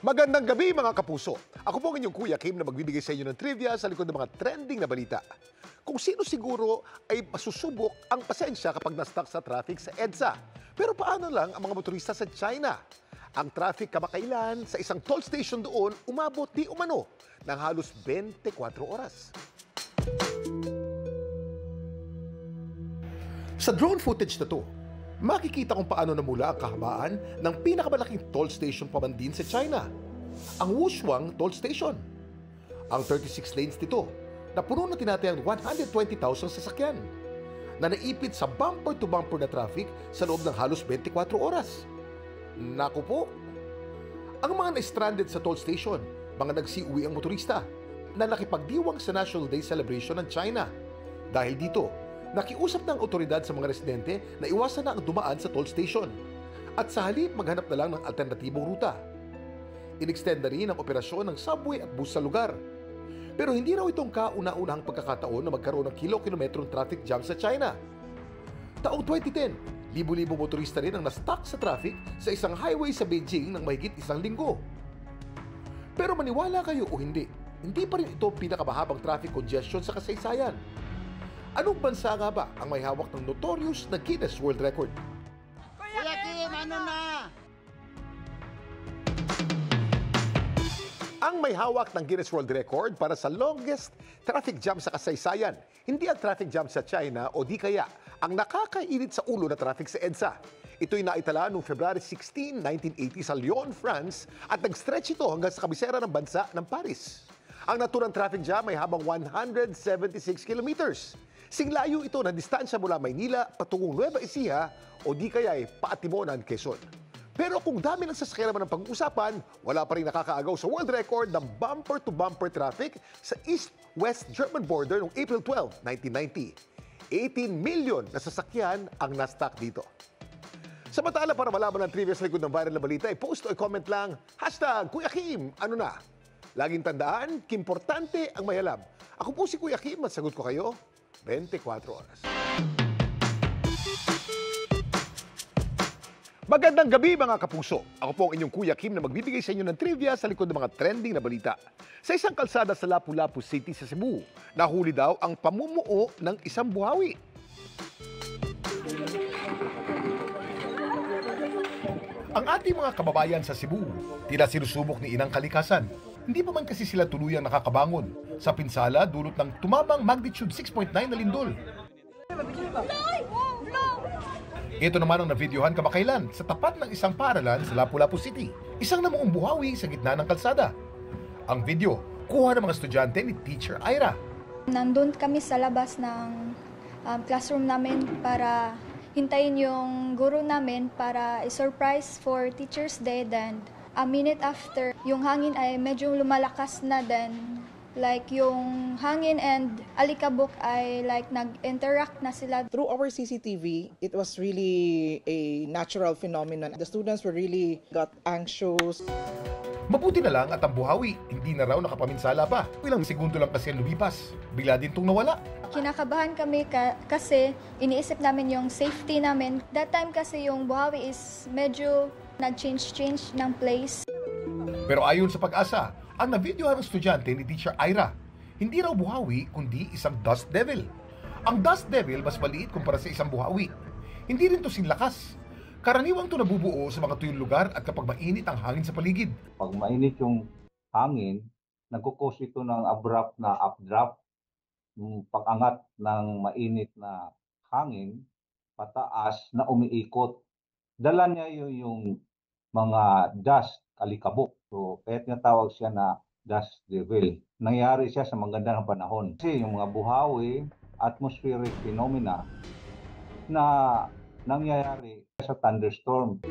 Magandang gabi mga kapuso. Ako po ang inyong Kuya Kim na magbibigay sa inyo ng trivia sa likod ng mga trending na balita. Kung sino siguro ay masusubok ang pasensya kapag na-stuck sa traffic sa EDSA. Pero paano lang ang mga motorista sa China? Ang traffic kamakailan sa isang toll station doon umabot di umano ng halos 24 oras. Sa drone footage na to, makikita kung paano namula ang kahabaan ng pinakamalaking toll station pa man din sa China, ang Wushuang Toll Station. Ang 36 lanes nito na puno na tinatayang 120,000 sasakyan na naipit sa bumper-to-bumper na traffic sa loob ng halos 24 oras. Naku po! Ang mga na-stranded sa toll station, mga nagsiuwi ang motorista na nakipagdiwang sa National Day celebration ng China. Dahil dito, nakiusap ng otoridad sa mga residente na iwasan na ang dumaan sa toll station at sa halip maghanap na lang ng alternatibong ruta. In-extend na rin ang operasyon ng subway at bus sa lugar. Pero hindi raw itong kauna-unahang pagkakataon na magkaroon ng kilo-kilometrong traffic jam sa China. Taong 2010, libo-libo motorista rin ang na-stuck sa traffic sa isang highway sa Beijing ng mahigit isang linggo. Pero maniwala kayo o hindi pa rin ito pinakamahabang traffic congestion sa kasaysayan. Anong bansa nga ba ang may hawak ng notorious na Guinness World Record? Kuya Kim, ano na? Ang may hawak ng Guinness World Record para sa longest traffic jam sa kasaysayan, hindi ang traffic jam sa China o di kaya ang nakakainit sa ulo na traffic sa EDSA. Ito'y naitala noong February 16, 1980 sa Lyon, France at nag-stretch ito hanggang sa kabisera ng bansa ng Paris. Ang naturang traffic jam ay habang 176 kilometers. Singlayo ito na distansya mula Maynila patungong Nueva Ecija o di kaya ay Paatimonan, Quezon. Pero kung dami ng sasakyan naman ang pag-uusapan, wala pa rin nakakaagaw sa world record ng bumper-to-bumper traffic sa East-West German border noong April 12, 1990. 18 million na sasakyan ang na-stuck dito. Samantala, para malaman ang trivia sa likod ng viral na balita, i-post o i-comment lang, #Kuya Kim, ano na? Laging tandaan, kimportante ang may alam. Ako po si Kuya Kim at sagot ko kayo 24 oras. Magandang gabi mga kapuso. Ako po ang inyong Kuya Kim na magbibigay sa inyo ng trivia sa likod ng mga trending na balita. Sa isang kalsada sa Lapu-Lapu City sa Cebu, nahuli daw ang pamumuo ng isang buhawi. Ang ating mga kababayan sa Cebu, tila sinusubok ni Inang Kalikasan. Hindi pa man kasi sila tuluyang nakakabangon sa pinsala dulot ng tumabang magnitude 6.9 na lindol. Ito naman ang navideohan kamakailan sa tapat ng isang paaralan sa Lapu-Lapu City, isang namuong buhawi sa gitna ng kalsada. Ang video, kuha ng mga estudyante ni Teacher Ira. Nandun kami sa labas ng classroom namin para hintayin yung guro namin para i-surprise for Teacher's Day. Then, a minute after, yung hangin ay medyo lumalakas na din. Like yung hangin and alikabok ay like nag-interact na sila. Through our CCTV, it was really a natural phenomenon. The students were really got anxious. Mabuti na lang at ang buhawi, hindi na raw nakapaminsala pa. Ilang segundo lang kasi lumipas. Bigla din itong nawala. Kinakabahan kami kasi iniisip namin yung safety namin. That time kasi yung buhawi is medyo nag-change ng place. Pero ayon sa Pag-asa, ang na-videohan ng estudyante ni Teacher Ira, hindi raw buhawi kundi isang dust devil. Ang dust devil mas maliit kumpara sa isang buhawi. Hindi rin to sinlakas. Karaniwang to nabubuo sa mga tuyong lugar at kapag mainit ang hangin sa paligid. Pag mainit yung hangin, nagkukos ito ng abrupt na updraft. Pag-angat ng mainit na hangin, pataas na umiikot. Dala niya yung mga dust, alikabok. So, kaya tinatawag siya na dust devil. Nangyari siya sa maganda ng panahon. Kasi yung mga buhawi, atmospheric phenomena na nangyayari sa thunderstorm.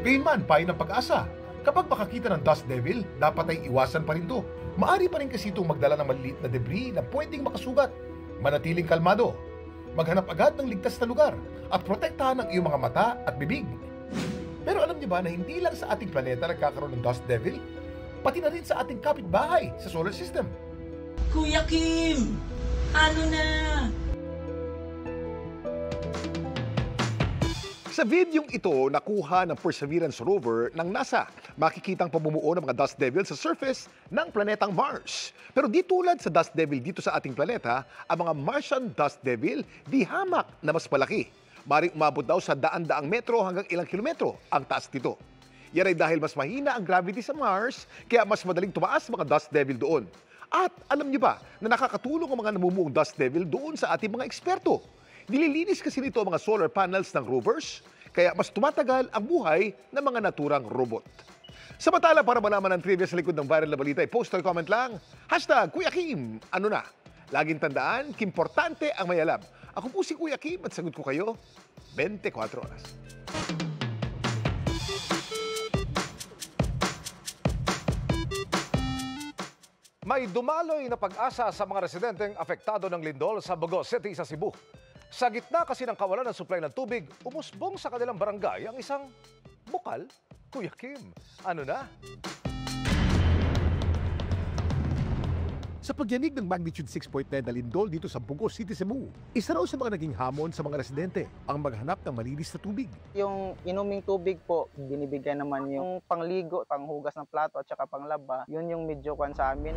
Gayunman, payo ng Pag-asa, kapag makakita ng dust devil, dapat ay iwasan pa rin to. Maari pa rin kasi itong magdala ng maliit na debris na pwedeng makasugat. Manatiling kalmado. Maghanap agad ng ligtas na lugar at protektahan ang iyong mga mata at bibig. Pero alam niyo ba na hindi lang sa ating planeta nagkakaroon ng dust devil? Pati na rin sa ating kapitbahay sa solar system. Kuya Kim, ano na? Sa videong ito, nakuha ng Perseverance rover ng NASA. Makikitang pamumuo ng mga dust devil sa surface ng planetang Mars. Pero di tulad sa dust devil dito sa ating planeta, ang mga Martian dust devil di hamak na mas malaki. Maring umabot daw sa daan-daang metro hanggang ilang kilometro ang taas nito. Yan ay dahil mas mahina ang gravity sa Mars, kaya mas madaling tumaas mga dust devil doon. At alam niyo ba na nakakatulong ang mga namumuong dust devil doon sa ating mga eksperto? Nililinis kasi nito ang mga solar panels ng rovers, kaya mas tumatagal ang buhay ng mga naturang robot. Samantala, para malaman ang trivia sa likod ng viral na balita, i-post or comment lang, #Kuya Kim, ano na? Laging tandaan, kimportante ang may alam. Ako po si Kuya Kim at sagot ko kayo, 24 oras. May dumaloy na pag-asa sa mga residenteng apektado ng lindol sa Bogo City sa Cebu. Sa gitna kasi ng kawalan ng supply ng tubig, umusbong sa kanilang barangay ang isang bukal. Kuya Kim, ano na? Sa pagyanig ng magnitude 6.9 na lindol dito sa Bogo City, Cebu, isa raw sa mga naging hamon sa mga residente ang maghanap ng malinis na tubig. Yung inuming tubig po, binibigay naman yung pangligo, panghugas ng plato at saka panglaba. Yun yung medyo kwan sa amin.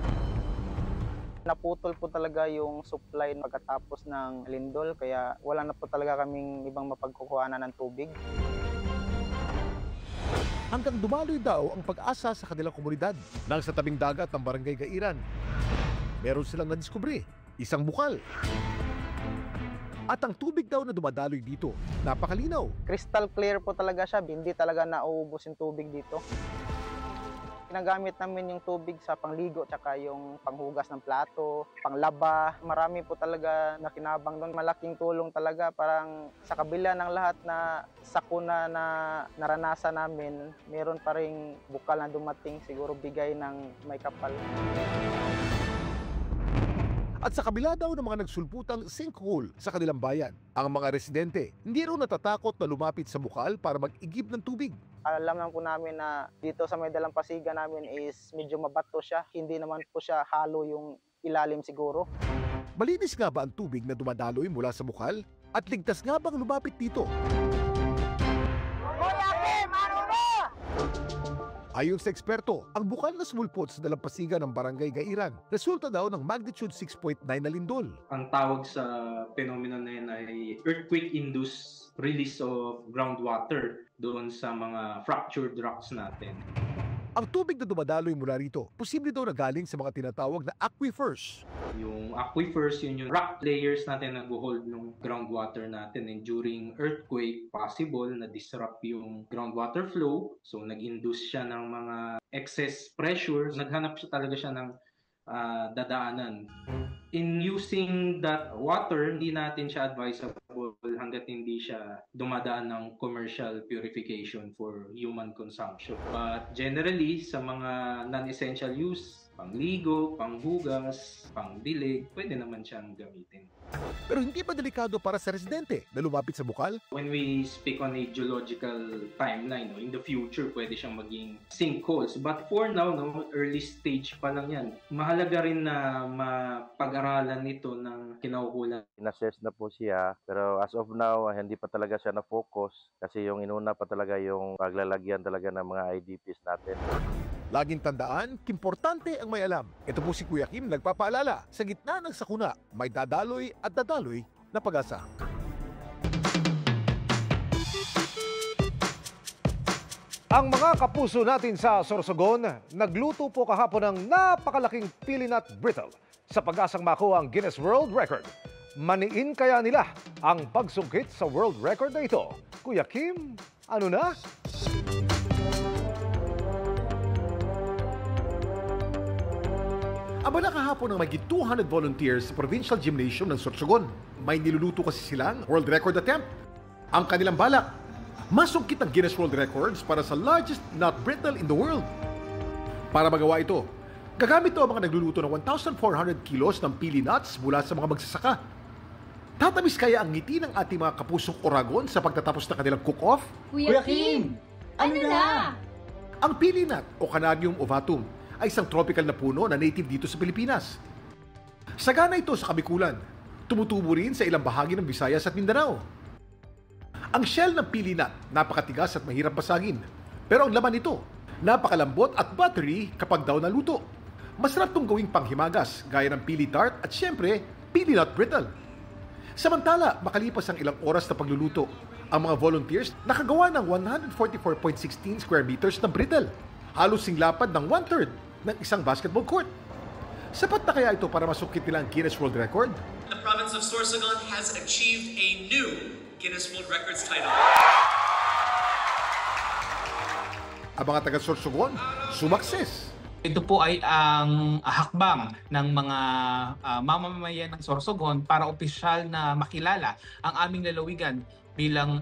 Naputol po talaga yung supply pagkatapos ng lindol, kaya wala na po talaga kaming ibang mapagkukuhanan ng tubig. Hanggang dumaloy daw ang pag-asa sa kanilang komunidad nang sa tabing dagat ng Barangay Gairan. Meron silang nadiskubre, isang bukal. At ang tubig daw na dumadaloy dito, napakalinaw. Crystal clear po talaga siya, hindi talaga nauubos yung tubig dito. Ginagamit namin yung tubig sa pangligo tsaka yung panghugas ng plato, panglaba. Marami po talaga nakinabang doon. Malaking tulong talaga, parang sa kabila ng lahat na sakuna na naranasan namin, meron pa ring bukal na dumating, siguro bigay ng may kapal. At sa kabila daw ng mga nagsulputang sinkhole sa kanilang bayan, ang mga residente hindi raw natatakot na lumapit sa bukal para mag-igib ng tubig. Alam naman po namin na dito sa may dalampasigan namin is medyo mabato siya. Hindi naman po siya halo yung ilalim siguro. Malinis nga ba ang tubig na dumadaloy mula sa bukal? At ligtas nga bang lumapit dito? Ayon sa eksperto, ang bukal na sumulpot sa dalampasigan ng Barangay Gairan, resulta daw ng magnitude 6.9 na lindol. Ang tawag sa phenomenon na yun ay earthquake-induced release of groundwater doon sa mga fractured rocks natin. Ang tubig na dumadaloy mula rito, posible daw na galing sa mga tinatawag na aquifers. Yung aquifers, yun yung rock layers natin na nag-hold ng groundwater natin. And during earthquake, possible na disrupt yung groundwater flow. So nag-induce siya ng mga excess pressure. Naghanap siya talaga siya ng dadaanan. In using that water, hindi natin siya advisable hanggat hindi siya dumadaan ng commercial purification for human consumption. But generally, sa mga non-essential use, pangligo, panghugas, pangdilig, pwede naman siyang gamitin. Pero hindi ba delikado para sa residente na lumapit sa bukal? When we speak on a geological timeline, in the future, pwede siyang maging sinkholes. But for now, early stage pa lang yan. Mahalaga rin na mapag-aralan ito ng kinaukulan. In-assess na po siya, pero as of now, hindi pa talaga siya na-focus kasi yung inuna pa talaga yung paglalagyan talaga ng mga IDPs natin. Laging tandaan, importante ang may alam. Ito po si Kuya Kim nagpapaalala, sa gitna ng sakuna, may dadaloy at dadaloy na pag-asa. Ang mga kapuso natin sa Sorsogon, nagluto po kahapon ng napakalaking pili nut brittle sa pag-asang makuha ang Guinness World Record. Maniin kaya nila ang pagsungkit sa world record na ito? Kuya Kim, ano na? Abala kahapon ng magiging 200 volunteers sa Provincial Gymnasium ng Sorsogon. May niluluto kasi silang world record attempt. Ang kanilang balak, masungkit ang Guinness World Records para sa largest nut brittle in the world. Para magawa ito, gagamit ito ang mga nagluluto ng 1,400 kilos ng pili nuts mula sa mga magsasaka. Tatamis kaya ang ngiti ng ating mga kapusong Oragon sa pagtatapos ng kanilang cook-off? Kuya Kim, ano na? Ang pili nut o Canarium ovatum ay isang tropical na puno na native dito sa Pilipinas. Sagana ito sa Kabikulan. Tumutubo rin sa ilang bahagi ng Visayas at Mindanao. Ang shell ng pili nut, napakatigas at mahirap basagin. Pero ang laman nito, napakalambot at buttery kapag daw naluto. Masarap itong gawing panghimagas, gaya ng pili tart at syempre, pili nut brittle. Samantala, makalipas ang ilang oras na pagluluto, ang mga volunteers nakagawa ng 144.16 square meters na brittle. Halos singlapad ng 1/3 ng isang basketball court. Sapat na kaya ito para masukit nila ang Guinness World Record? The province of Sorsogon has achieved a new Guinness World Records title. Ang mga taga Sorsogon, sumakses. Ito po ay ang hakbang ng mga mamamayan ng Sorsogon para opisyal na makilala ang aming lalawigan bilang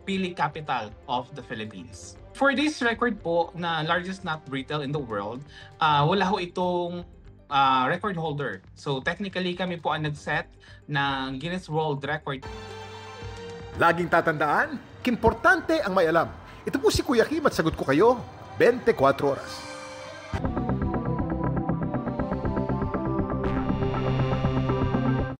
pili capital of the Philippines. For this record po na largest nut brittle in the world, wala ho itong record holder. So technically kami po ang nag-set ng Guinness World Record. Laging tatandaan, importante ang may alam. Ito po si Kuya Kim at sagot ko kayo, 24 oras.